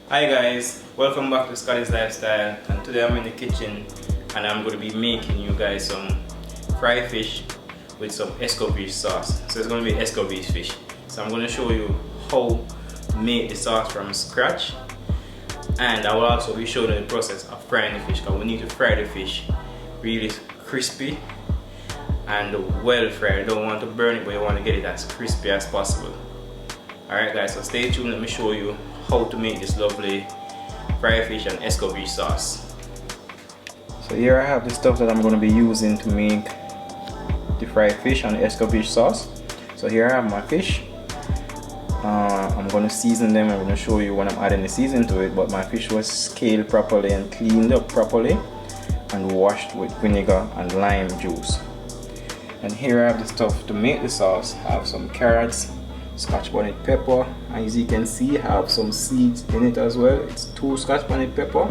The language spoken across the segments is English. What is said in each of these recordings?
Hi guys, welcome back to Scotty's Lifestyle, and today I'm in the kitchen and I'm going to be making you guys some fried fish with some Escovitch sauce. So it's going to be Escovitch fish. So I'm going to show you how to make the sauce from scratch, and I will also be showing you the process of frying the fish, because we need to fry the fish really crispy and well fried. You don't want to burn it, but you want to get it as crispy as possible. Alright guys, so stay tuned, let me show you how to make this lovely fried fish and Escovitch sauce. So here I have the stuff that I'm going to be using to make the fried fish and the Escovitch sauce. So here I have my fish. I'm going to season them. I'm going to show you when I'm adding the season to it, but my fish was scaled properly and cleaned up properly and washed with vinegar and lime juice. And here I have the stuff to make the sauce. I have some carrots, Scotch bonnet pepper, and as you can see I have some seeds in it as well. It's 2 Scotch bonnet pepper,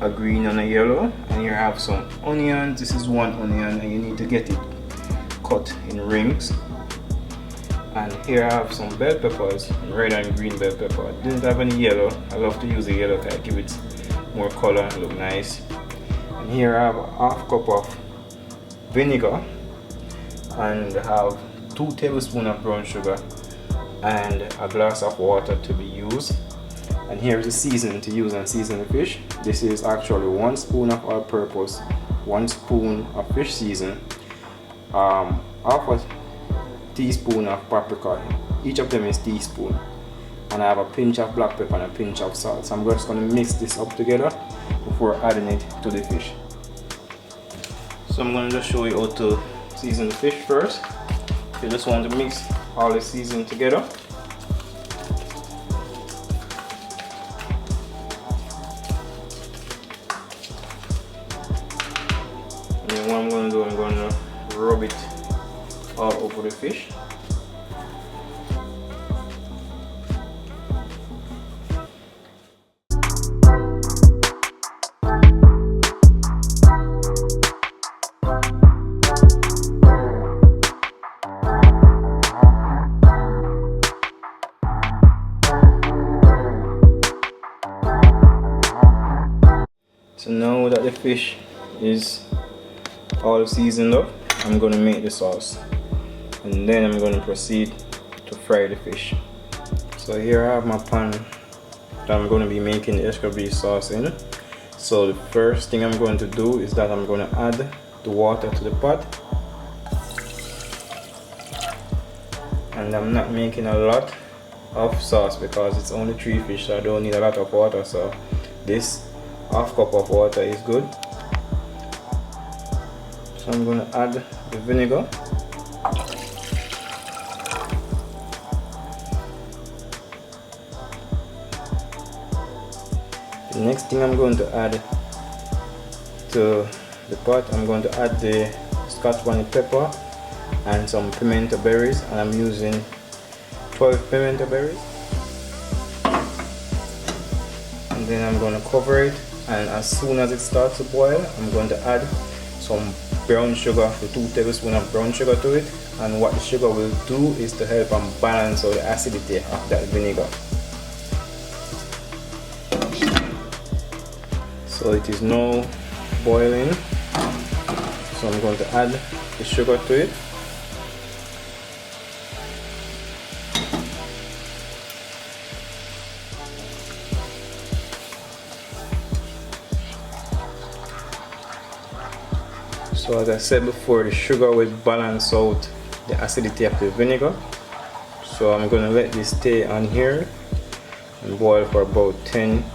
a green and a yellow, and here I have some onions. This is 1 onion and you need to get it cut in rings. And here I have some bell peppers, red and green bell pepper. I didn't have any yellow. I love to use the yellow to give it more color and look nice. And here I have a half cup of vinegar, and I have 2 tablespoons of brown sugar and a glass of water to be used. And here is the seasoning to use and season the fish. This is actually 1 spoon of all-purpose, 1 spoon of fish season, half a teaspoon of paprika. Each of them is teaspoon, and I have a pinch of black pepper and a pinch of salt. So I'm just going to mix this up together before adding it to the fish. So I'm going to just show you how to season the fish first. You just want to mix all the seasoning together. And then what I'm going to do, I'm going to rub it all over the fish. So now that the fish is all seasoned up, I'm going to make the sauce, and then I'm going to proceed to fry the fish. So here I have my pan that I'm going to be making the Escovitch sauce in. So the first thing I'm going to do is that I'm going to add the water to the pot, and I'm not making a lot of sauce because it's only 3 fish, so I don't need a lot of water. So this half cup of water is good. So I'm going to add the vinegar. The next thing I'm going to add to the pot, I'm going to add the Scotch bonnet pepper and some pimento berries, and I'm using 12 pimento berries. And then I'm going to cover it, and as soon as it starts to boil, I'm going to add some brown sugar, the 2 tablespoons of brown sugar to it. And what the sugar will do is to help and balance out the acidity of that vinegar. So it is now boiling, so I'm going to add the sugar to it. So as I said before, the sugar will balance out the acidity of the vinegar. So I'm going to let this stay on here and boil for about 10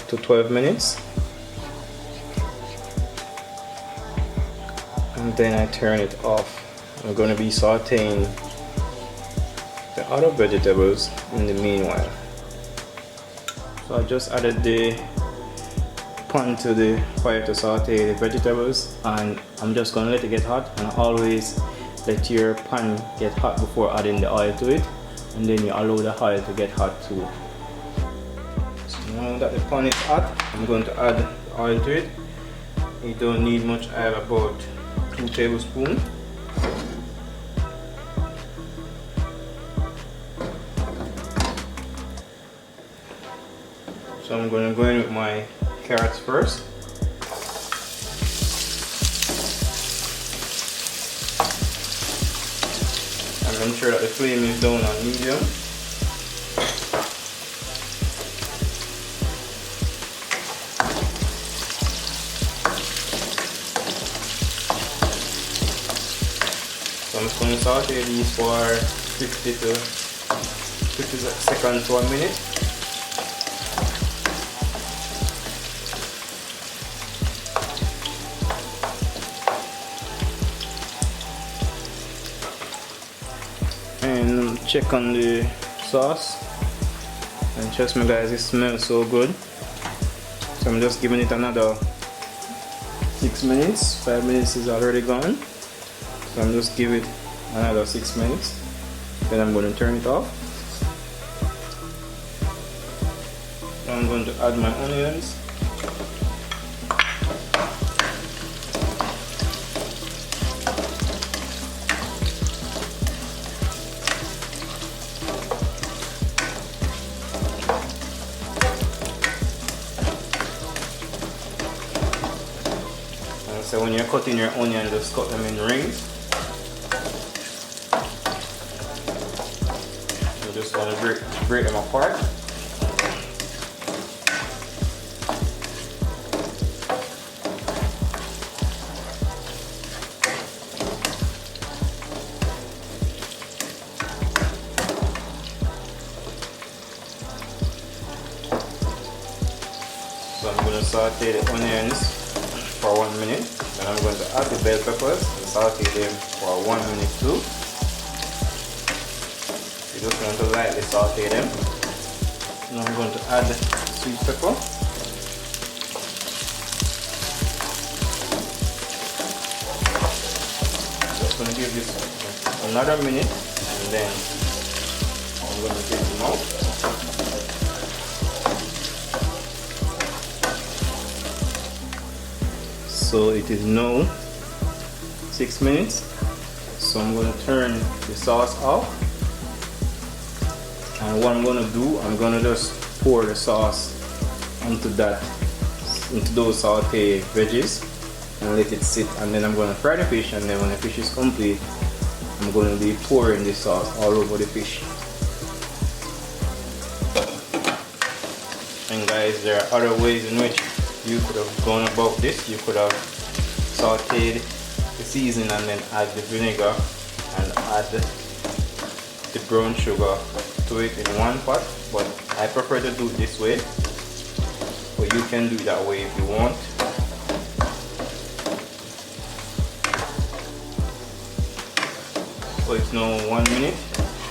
to 12 minutes. And then I turn it off. I'm going to be sauteing the other vegetables in the meanwhile. So I just added the pan to the fire to saute the vegetables, and I'm just going to let it get hot. And always let your pan get hot before adding the oil to it, and then you allow the oil to get hot too. So now that the pan is hot, I'm going to add the oil to it. You don't need much oil, about 2 tablespoons. So I'm going to go in with my carrots first. I'm ensure that the flame is down on medium. So I'm just going to saute these for 50 seconds to 1 minute. And check on the sauce, and trust me guys, it smells so good. So I'm just giving it another 6 minutes. 5 minutes is already gone, so I'm just giving it another 6 minutes, then I'm going to turn it off. Now I'm going to add my onions. So when you're cutting your onion, just cut them in rings. You just want to break them apart. So I'm going to saute the onions for 1 minute. Then I'm going to add the bell peppers and saute them for 1 minute too. You're just going to lightly saute them. Now I'm going to add the sweet pepper. Just going to give this another minute, and then I'm going to take them out. So it is now 6 minutes. So I'm going to turn the sauce off. And what I'm going to do, I'm going to just pour the sauce into those sauté veggies and let it sit. And then I'm going to fry the fish. And then when the fish is complete, I'm going to be pouring the sauce all over the fish. And guys, there are other ways in which you could have gone about this. You could have sauteed the seasoning and then add the vinegar and add the brown sugar to it in one pot, but I prefer to do it this way. But you can do it that way if you want. So it's now 1 minute,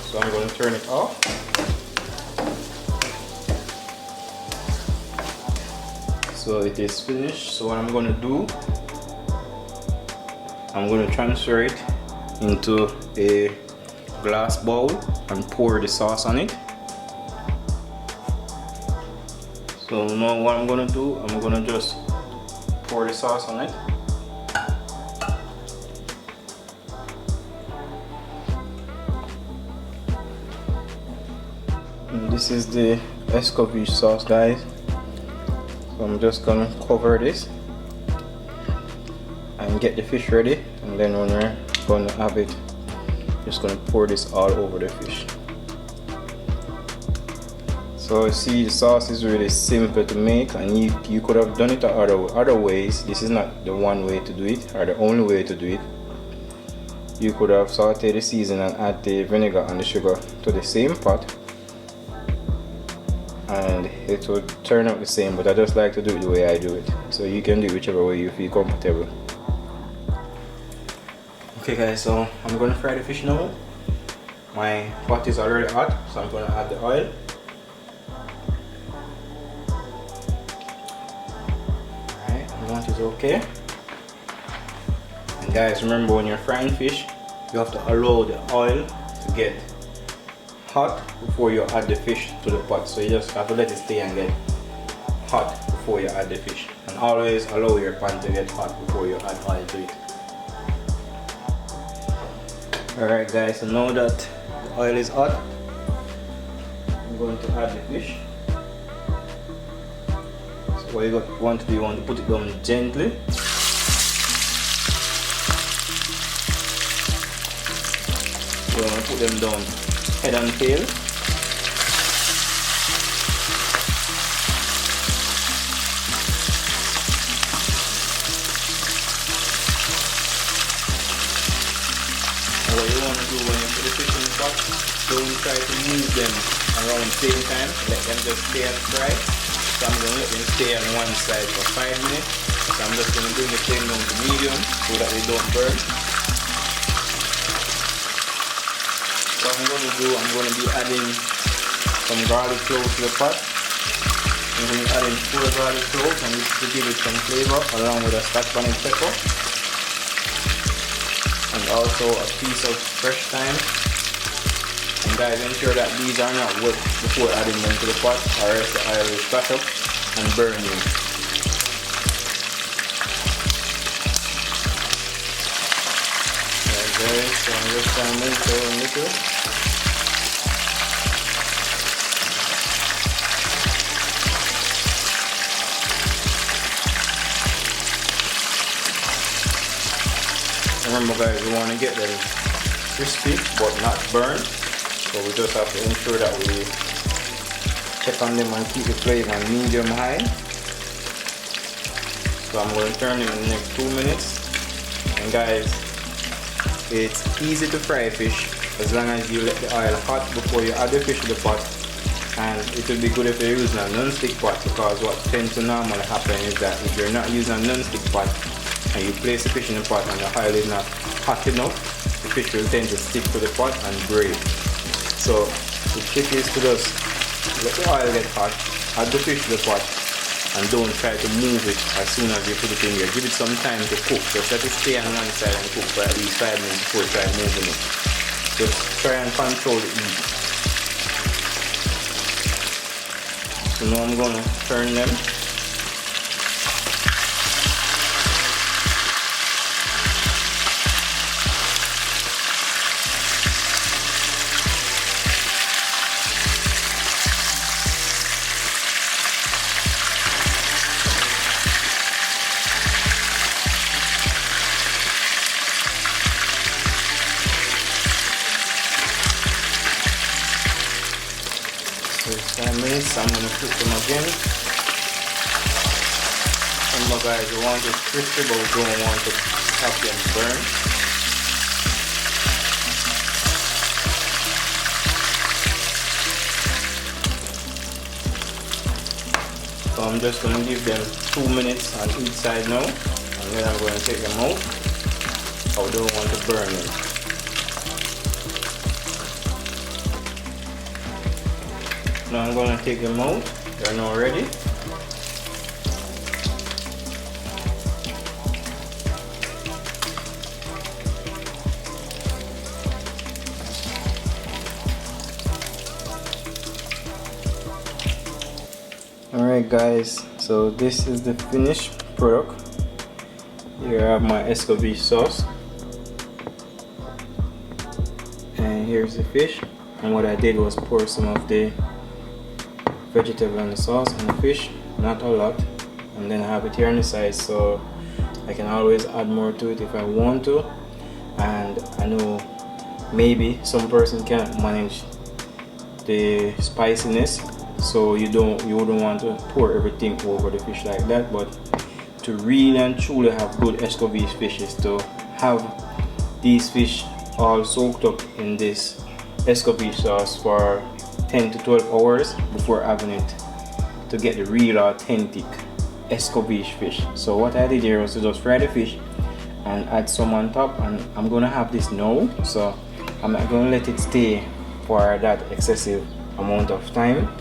so I'm going to turn it off. So it is finished. So what I'm going to do, I'm going to transfer it into a glass bowl and pour the sauce on it. So now what I'm going to do, I'm going to just pour the sauce on it. And this is the Escovitch sauce, guys. So I'm just gonna cover this and get the fish ready, and then when we're gonna have it, just gonna pour this all over the fish. So you see, the sauce is really simple to make, and you could have done it other ways. This is not the one way to do it, or the only way to do it. You could have sauteed the seasoning and add the vinegar and the sugar to the same pot, and it would turn out the same, but I just like to do it the way I do it. So you can do it whichever way you feel comfortable. Okay guys, so I'm going to fry the fish now. My pot is already hot, so I'm going to add the oil. Alright, the amount is okay. And guys, remember, when you're frying fish, you have to allow the oil to get hot before you add the fish to the pot. So you just have to let it stay and get hot before you add the fish, and always allow your pan to get hot before you add oil to it. Alright guys, so now that the oil is hot, I'm going to add the fish. what you want to do, you want to put it down gently. You want to put them down head and tail. And what you want to do when you put the fish in the pot, don't try to move them around the same time. Let them just stay and fry. So I'm going to let them stay on one side for 5 minutes. So I'm just going to bring the flame down to medium so that they don't burn. What I'm going to do, I'm going to be adding some garlic cloves to the pot. I'm going to be adding 4 garlic cloves, and this to give it some flavor along with a Scotch bonnet pepper. And also a piece of fresh thyme. And guys, ensure that these are not wet before adding them to the pot, or else the oil will splash up and burn you. Right, so I'm just trying to mix it a little. Remember guys, we want to get them crispy but not burned, so we just have to ensure that we check on them and keep the flame on medium high. So I'm going to turn them in the next 2 minutes. And guys, it's easy to fry fish as long as you let the oil hot before you add the fish to the pot. And it will be good if you're using a non-stick pot, because what tends to normally happen is that if you're not using a non-stick pot and you place the fish in the pot and the oil is not hot enough, the fish will tend to stick to the pot and break. So the trick is to just let the oil get hot, add the fish to the pot, and don't try to move it as soon as you put it in there. Give it some time to cook. Just let it stay on one side and cook for at least 5 minutes before you try moving it. Just try and control the heat. So now I'm going to turn them. So 5 minutes, I'm going to cook them again. Remember guys, you want it crispy but we don't want to have them burn. So I'm just going to give them 2 minutes on each side now, and then I'm going to take them out. I don't want to burn them. Now I'm going to take them out. They're now ready. Alright guys, so this is the finished product. Here I have my Escovitch sauce. And here's the fish. And what I did was pour some of the vegetable and the sauce and the fish, not a lot, and then I have it here on the side so I can always add more to it if I want to. And I know maybe some person can't manage the spiciness, so you wouldn't want to pour everything over the fish like that. But to really and truly have good Escovitch fish is to have these fish all soaked up in this Escovitch sauce for 10 to 12 hours before having it, to get the real authentic Escovitch fish. So what I did here was to just fry the fish and add some on top, and I'm gonna have this now, so I'm not gonna let it stay for that excessive amount of time.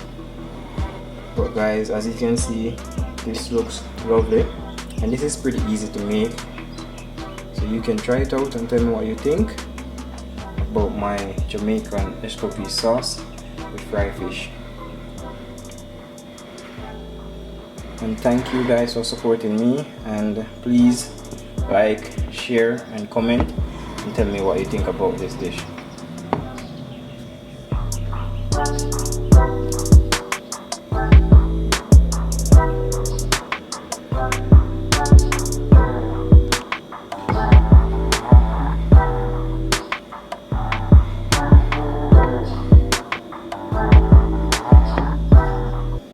But guys, as you can see, this looks lovely and this is pretty easy to make, so you can try it out and tell me what you think about my Jamaican Escovitch sauce with fried fish. And thank you guys for supporting me, and please like, share and comment and tell me what you think about this dish.